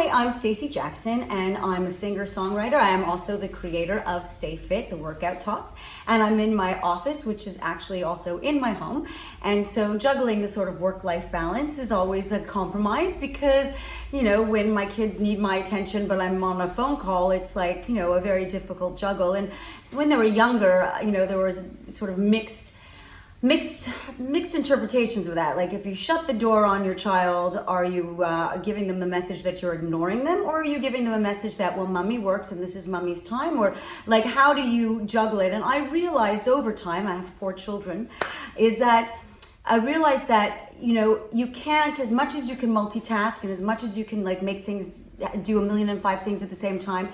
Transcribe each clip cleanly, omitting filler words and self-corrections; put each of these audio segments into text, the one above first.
Hi, I'm Stacey Jackson, and I'm a singer-songwriter. I am also the creator of Stay Fit, the workout tops, and I'm in my office, which is actually also in my home. And so juggling the sort of work-life balance is always a compromise because, you know, when my kids need my attention, but I'm on a phone call, it's like, you know, a very difficult juggle. And so when they were younger, you know, there was sort of mixed interpretations of that. Like, if you shut the door on your child, are you giving them the message that you're ignoring them, or are you giving them a message that, well, mommy works and this is mommy's time? Or like, how do you juggle it? And I realized over time, I have 4 children, is that I realized that, you know, you can't, as much as you can multitask and as much as you can like make things, do 1,000,005 things at the same time,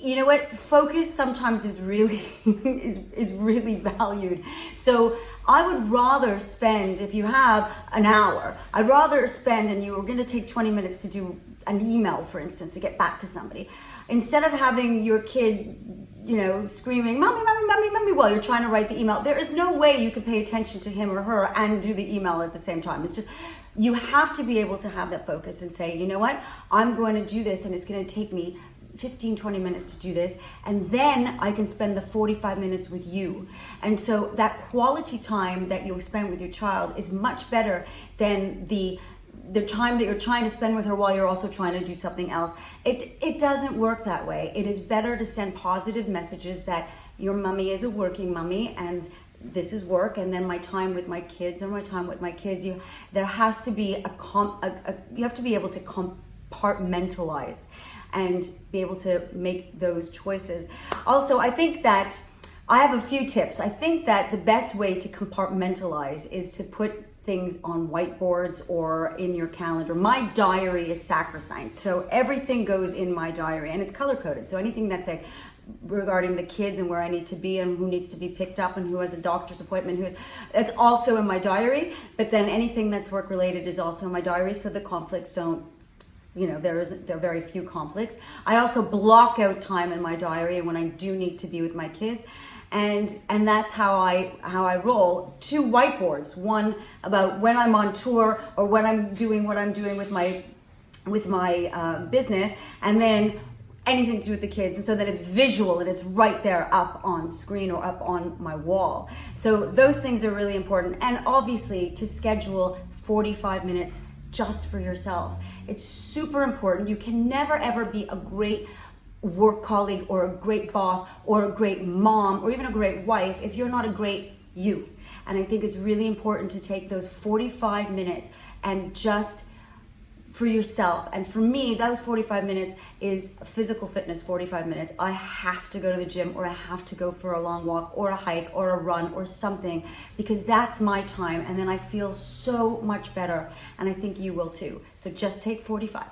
you know what, focus sometimes is really is really valued. So I would rather spend, if you have an hour, I'd rather spend, and you were going to take 20 minutes to do an email, for instance, to get back to somebody, instead of having your kid, you know, screaming, mommy, mommy, mommy, mommy, while you're trying to write the email. There is no way you can pay attention to him or her and do the email at the same time. It's just, you have to be able to have that focus and say, you know what, I'm going to do this, and it's going to take me 15-20 minutes to do this, and then I can spend the 45 minutes with you. And so that quality time that you'll spend with your child is much better than the time that you're trying to spend with her while you're also trying to do something else. It doesn't work that way. It is better to send positive messages that your mommy is a working mommy and this is work, and then my time with my kids or my time with my kids. There has to be you have to be able to compartmentalize and be able to make those choices. Also, I think that I have a few tips. I think that the best way to compartmentalize is to put things on whiteboards or in your calendar. My diary is sacrosanct, so everything goes in my diary, and it's color coded. So anything that's like regarding the kids and where I need to be and who needs to be picked up and who has a doctor's appointment, that's also in my diary. But then anything that's work related is also in my diary, so the conflicts don't, you know, there are very few conflicts. I also block out time in my diary when I do need to be with my kids, and that's how I roll. 2 whiteboards, one about when I'm on tour or when I'm doing what I'm doing with my business, and then anything to do with the kids, and so that it's visual and it's right there up on screen or up on my wall. So those things are really important, and obviously to schedule 45 minutes just for yourself. It's super important. You can never ever be a great work colleague or a great boss or a great mom or even a great wife if you're not a great you. And I think it's really important to take those 45 minutes and just for yourself. And for me, those 45 minutes is physical fitness 45 minutes. I have to go to the gym, or I have to go for a long walk or a hike or a run or something, because that's my time, and then I feel so much better, and I think you will too. So just take 45.